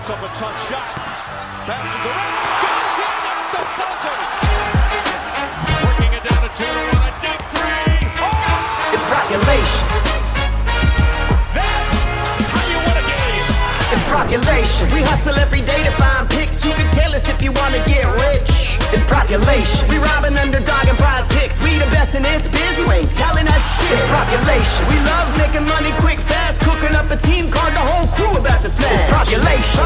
Puts up a tough shot. Bounces around. Goes in at the buzzer. Working it down to 2-1. A deep three. Oh! It's population. That's how you win a game. It's population. We hustle every day to find picks. You can tell us if you want to get rich. It's population. We rob an underdog and prize picks. We the best in this biz. You ain't telling us shit. It's population. We love making money quick, fast. Cooking up a team card. The whole crew about to smash. It's population.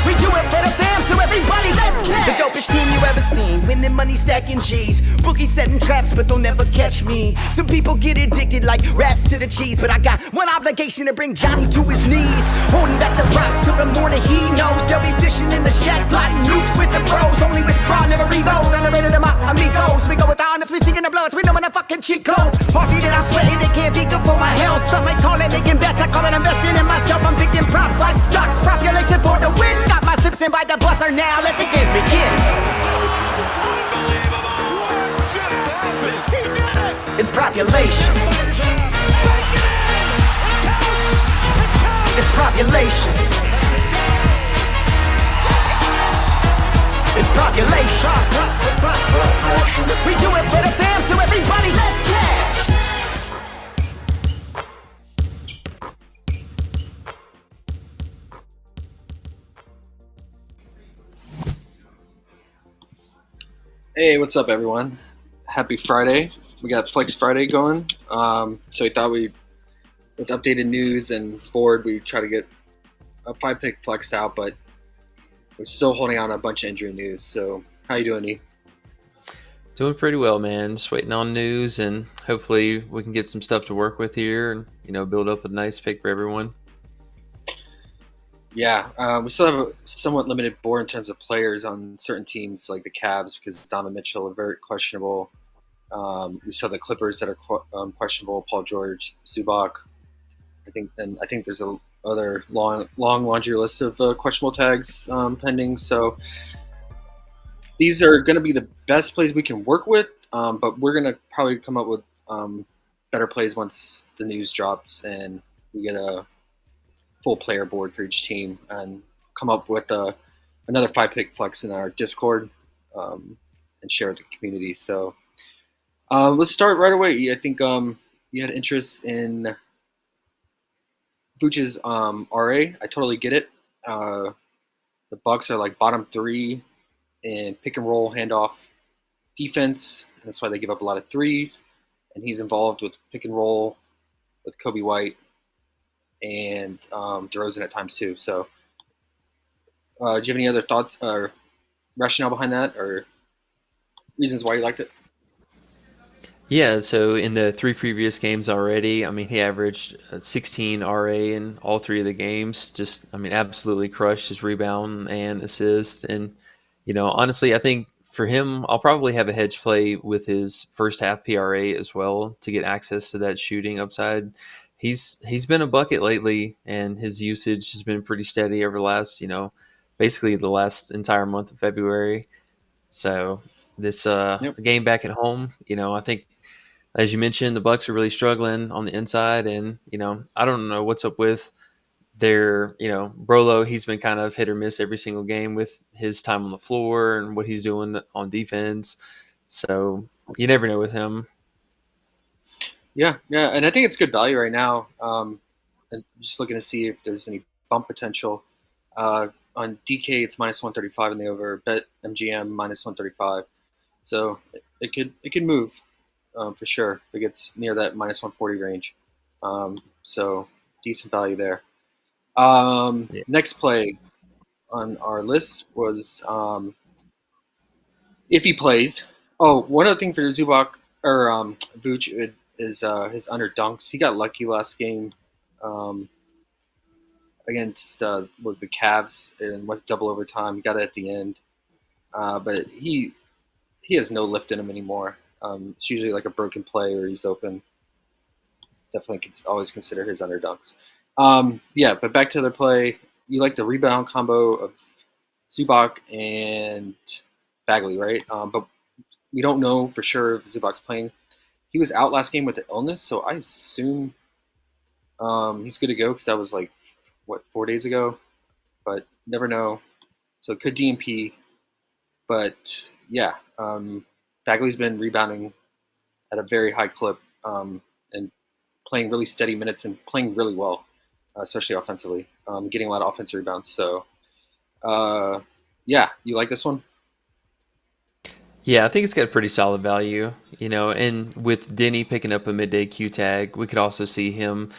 We do it for the fam, so everybody let's cash. The dopest team you ever seen. Winning money, stacking G's. Bookies setting traps, but they'll never catch me. Some people get addicted like rats to the cheese. But I got one obligation to bring Johnny to his knees. Holding back the props till the morning he knows. They'll be fishing in the shack, plotting nukes with the pros. Only withdraw, never reload. Elevated them up, amigos. We go with honest, we seeking the bloods. We know when a fucking cheat code. Party that I'm sweating, they can't be good for my health. Some might call it making bets, I call it investing in myself. I'm picking props like stocks. Population for the win. Got my sips in by the buzzer now. Let the games begin. Unbelievable. Just happened. He did it. It's population. It's population. It's population. We do it for the fam, so everybody let's cash. Hey, what's up, everyone? Happy Friday. We got Flex Friday going. So we thought with updated news and board, we try to get a 5-pick flex out, but we're still holding on a bunch of injury news. So how you doing, E? Doing pretty well, man. Just waiting on news, and hopefully we can get some stuff to work with here and, build up a nice pick for everyone. Yeah, we still have a somewhat limited board in terms of players on certain teams like the Cavs because Donovan Mitchell are very questionable. We still have the Clippers that are questionable. Paul George, Zubac. I think there's a other long laundry list of questionable tags pending. So these are going to be the best plays we can work with, but we're going to probably come up with better plays once the news drops and we get a full player board for each team and come up with another 5-pick flex in our Discord and share with the community. So let's start right away. I think you had interest in Vooch's RA. I totally get it. The Bucks are like bottom 3 in pick and roll handoff defense, and that's why they give up a lot of threes. And he's involved with pick and roll with Kobe White and DeRozan at times too. So do you have any other thoughts or rationale behind that or reasons why you liked it? Yeah, so in the 3 previous games already, he averaged 16 RA in all 3 of the games. Just, absolutely crushed his rebound and assist. And, honestly, I think for him, I'll probably have a hedge play with his first half PRA as well to get access to that shooting upside. He's been a bucket lately, and his usage has been pretty steady over the last, basically the last entire month of February. So this game back at home, I think, as you mentioned, the Bucks are really struggling on the inside, and I don't know what's up with their, Brolo. He's been kind of hit or miss every single game with his time on the floor and what he's doing on defense. So you never know with him. Yeah, and I think it's good value right now. And just looking to see if there's any bump potential. On DK, it's minus 135 in the over. Bet MGM minus 135. So it could move for sure if it gets near that minus 140 range. So decent value there. Next play on our list was if he plays. Oh, one other thing for Zubac or Vooch is his under dunks. He got lucky last game against was the Cavs and went double overtime. He got it at the end, but he has no lift in him anymore. It's usually like a broken play or he's open. Definitely always consider his under dunks. But back to the play. You like the rebound combo of Zubac and Bagley, right? But we don't know for sure if Zubac's playing. He was out last game with the illness, so I assume he's good to go because that was like 4 days ago, but never know. So it could DNP, but yeah, Bagley's been rebounding at a very high clip, and playing really steady minutes and playing really well, especially offensively, getting a lot of offensive rebounds. So, yeah, you like this one? Yeah, I think it's got a pretty solid value, and with Denny picking up a midday Q tag, we could also see him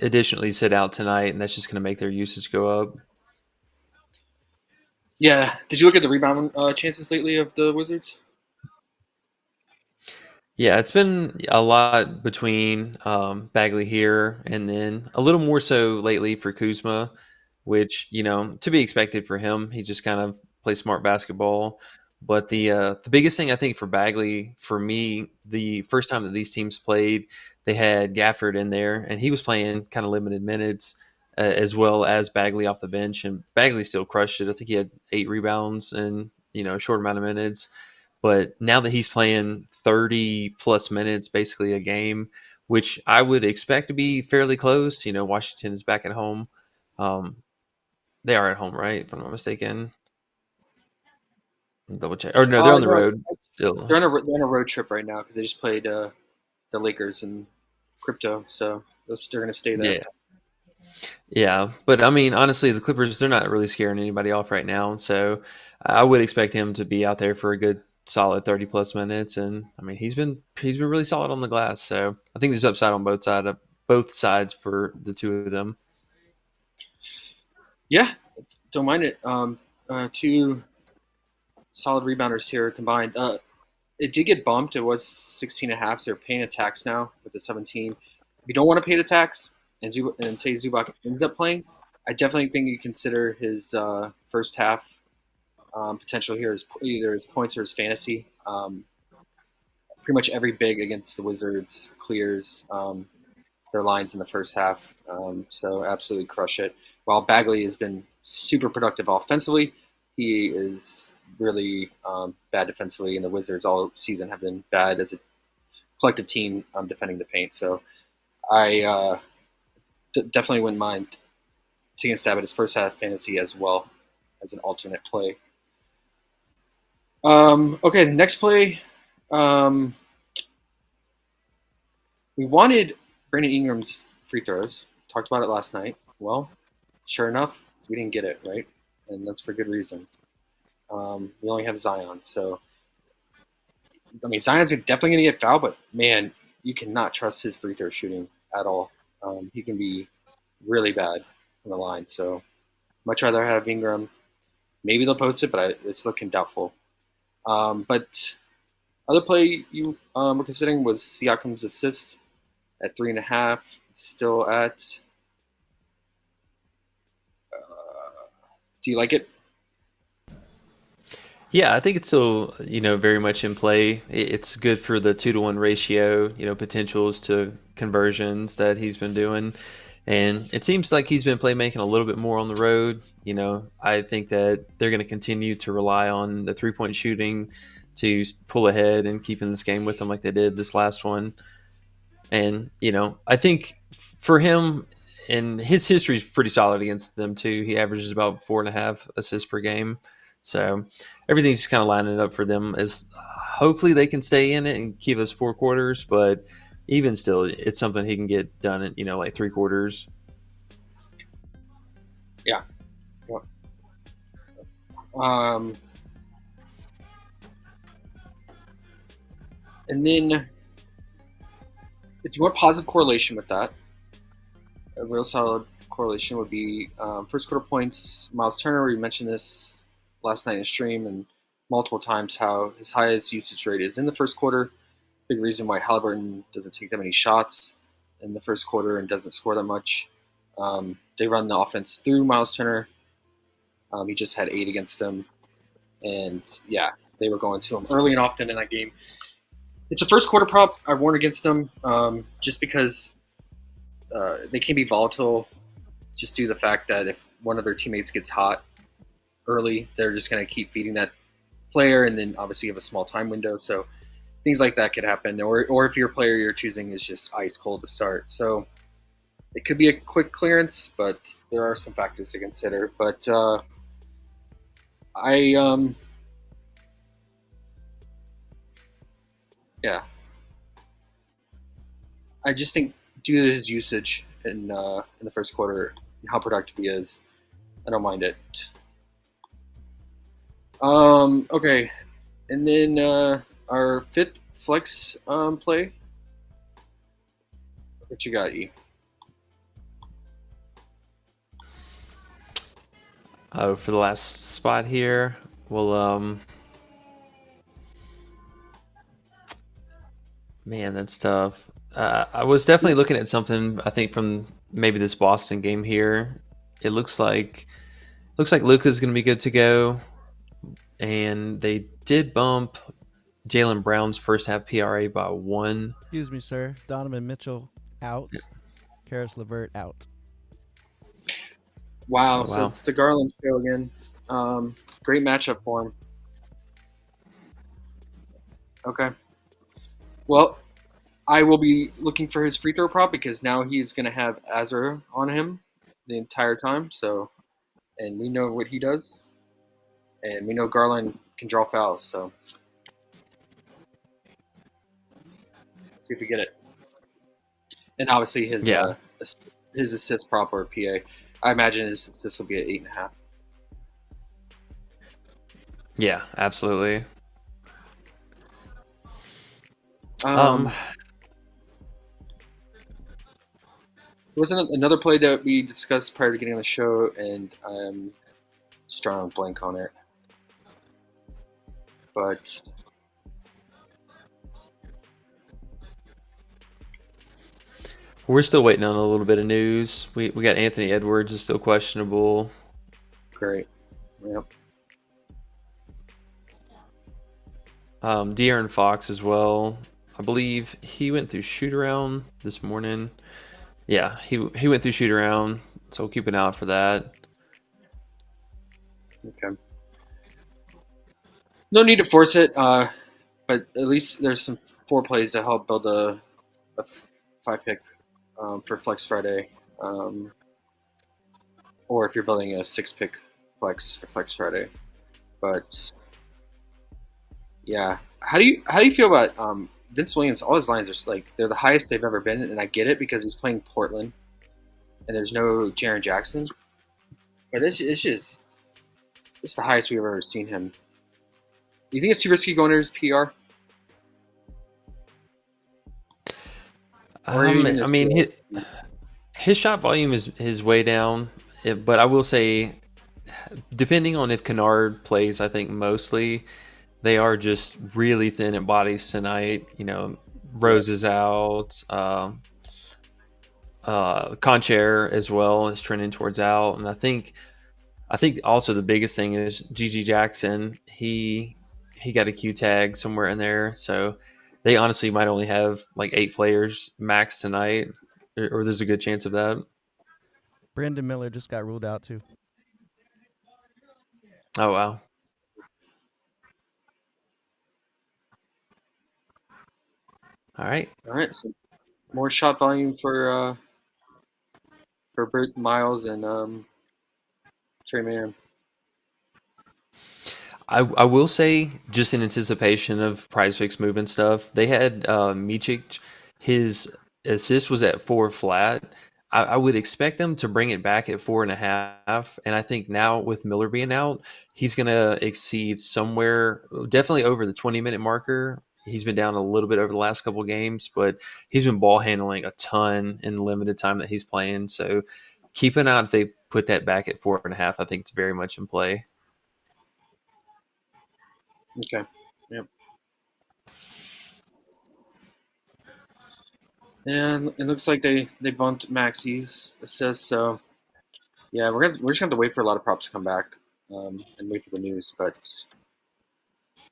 additionally sit out tonight, and that's just going to make their usage go up. Yeah. Did you look at the rebound chances lately of the Wizards? Yeah, it's been a lot between Bagley here and then a little more so lately for Kuzma, which, to be expected for him. He just kind of plays smart basketball. But the biggest thing I think for Bagley, for me, the first time that these teams played, they had Gafford in there, and he was playing kind of limited minutes as well as Bagley off the bench, and Bagley still crushed it. I think he had 8 rebounds in a short amount of minutes. But now that he's playing 30 plus minutes, basically a game, which I would expect to be fairly close. Washington is back at home. Um, they are at home, right? If I'm not mistaken. Double check. Or no, they're on the No, road still. they're on a road trip right now because they just played the Lakers and crypto, so they're going to stay there. Yeah. Yeah. But I mean, honestly, the Clippers, they're not really scaring anybody off right now. So I would expect him to be out there for a good solid 30 plus minutes. And I mean, he's been really solid on the glass. So I think there's upside on both sides for the two of them. Yeah, don't mind it. Two solid rebounders here combined. It did get bumped. It was 16.5, so they're paying a tax now with the 17. If you don't want to pay the tax and say Zubac ends up playing, I definitely think you consider his first half potential here is either his points or his fantasy. Pretty much every big against the Wizards clears their lines in the first half, so absolutely crush it. While Bagley has been super productive offensively, he is really bad defensively, and the Wizards all season have been bad as a collective team defending the paint. So I definitely wouldn't mind taking a stab at his first half fantasy as well as an alternate play. Okay, the next play, we wanted Brandon Ingram's free throws. Talked about it last night. Well, sure enough, we didn't get it, right? And that's for good reason. We only have Zion, so I mean Zion's definitely going to get fouled, but man, you cannot trust his free throw shooting at all. He can be really bad on the line. So much rather have Ingram. Maybe they'll post it, but it's looking doubtful. But other play you were considering was Siakam's assist at 3.5. It's still at. Do you like it? Yeah, I think it's still, very much in play. It's good for the 2-to-1 ratio, potentials to conversions that he's been doing. And it seems like he's been playmaking a little bit more on the road. I think that they're going to continue to rely on the three-point shooting to pull ahead and keep in this game with them like they did this last one. And, I think for him, and his history is pretty solid against them too. He averages about 4.5 assists per game. So everything's just kind of lining up for them as hopefully they can stay in it and keep us 4 quarters. But even still, it's something he can get done in, like 3 quarters. Yeah. And then if you want positive correlation with that, a real solid correlation would be first quarter points. Miles Turner, we mentioned this last night in the stream and multiple times how his highest usage rate is in the first quarter. Big reason why Halliburton doesn't take that many shots in the first quarter and doesn't score that much. They run the offense through Miles Turner. He just had 8 against them. And yeah, they were going to him early and often in that game. It's a first quarter prop. I warn against them just because they can be volatile just due to the fact that if one of their teammates gets hot early, they're just going to keep feeding that player, and then obviously you have a small time window. So things like that could happen. Or if your player you're choosing is just ice cold to start. So it could be a quick clearance, but there are some factors to consider. But I yeah, I just think due to his usage in the first quarter and how productive he is, I don't mind it. Okay, and then our fifth flex play. What you got, E? For the last spot here, well, man, that's tough. I was definitely looking at something. I think from maybe this Boston game here, it looks like Luka's going to be good to go, and they did bump Jalen Brown's first half PRA by 1. Excuse me, sir. Donovan Mitchell out. Karis LeVert out. Wow, so Wow. it's the Garland show again. Great matchup for him. Okay. Well, I will be looking for his free throw prop because now he's going to have Azra on him the entire time. So, and we know what he does, and we know Garland can draw fouls. So, see if we get it. And obviously Yeah. his assist prop or PA. I imagine his assist will be at 8.5. Yeah, absolutely. There was another play that we discussed prior to getting on the show, and I'm just drawing a blank on it. But We're still waiting on a little bit of news. We got Anthony Edwards is still questionable. great. Yep. De'Aaron Fox as well. I believe he went through shoot around this morning. Yeah, he went through shoot around, so we'll keep an eye out for that. Okay. No need to force it, but at least there's some 4 plays to help build a 5-pick for Flex Friday, or if you're building a 6-pick flex for Flex Friday. But yeah, how do you feel about Vince Williams? All his lines are like they're the highest they've ever been, and I get it because he's playing Portland, and there's no Jaren Jackson. But it's the highest we've ever seen him. You think it's too risky going to his PR? I mean, his shot volume is way down, but I will say, depending on if Kennard plays, I think mostly they are just really thin at bodies tonight. You know, Rose is out. Conchair as well is trending towards out, and I think also the biggest thing is GG Jackson. He got a Q tag somewhere in there, so they honestly might only have like 8 players max tonight, or there's a good chance of that. Brandon Miller just got ruled out too. Oh wow. All right. So more shot volume for Bert Miles and Trey Mann. I will say, just in anticipation of PrizePicks moving stuff, they had Micic, his assist was at 4 flat. I would expect them to bring it back at 4.5, and I think now with Miller being out, he's gonna exceed somewhere definitely over the 20-minute marker. He's been down a little bit over the last couple of games, but he's been ball handling a ton in the limited time that he's playing. So keep an eye if they put that back at 4.5. I think it's very much in play. Okay. Yep. And it looks like they bumped Maxi's assist. So yeah, we're just gonna have to wait for a lot of props to come back and wait for the news. But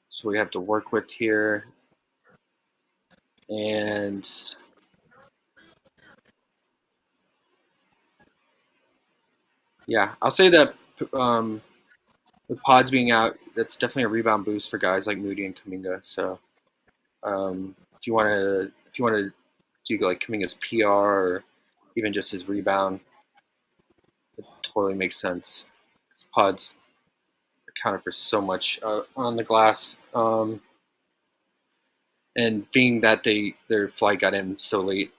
so we have to work with here, and yeah, I'll say that with Pods being out, that's definitely a rebound boost for guys like Moody and Kuminga. So if you want to do like Kuminga's PR or even just his rebound, it totally makes sense. His pods accounted for so much on the glass. And being that their flight got in so late,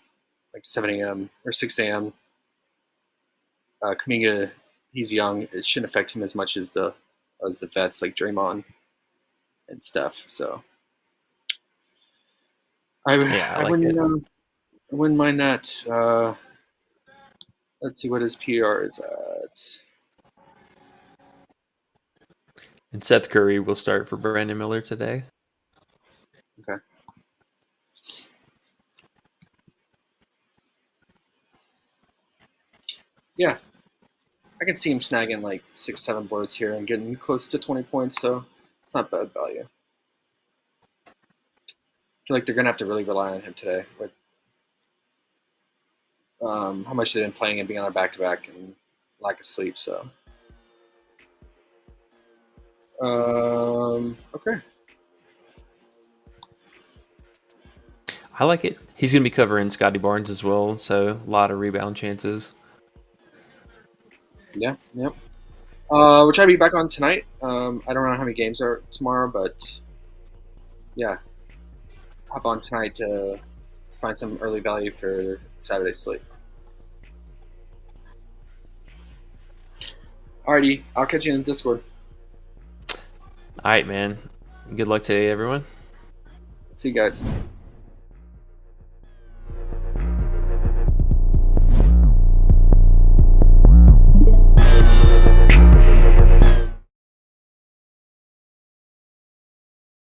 like 7 a.m. or 6 a.m., Kuminga, he's young. It shouldn't affect him as much as the vets like Draymond and Steph. So I like it. I wouldn't mind that. Let's see what his PR is at. And Seth Curry will start for Brandon Miller today. Okay. Yeah, I can see him snagging like 6-7 boards here and getting close to 20 points. So it's not bad value. I feel like they're gonna have to really rely on him today with how much they've been playing and being on a back-to-back and lack of sleep. So, okay. I like it. He's going to be covering Scotty Barnes as well, so a lot of rebound chances. Yeah, yep. We'll try to be back on tonight. I don't know how many games are tomorrow, but yeah, hop on tonight to find some early value for Saturday slate. Alrighty, I'll catch you in the Discord. All right, man. Good luck today, everyone. See you guys.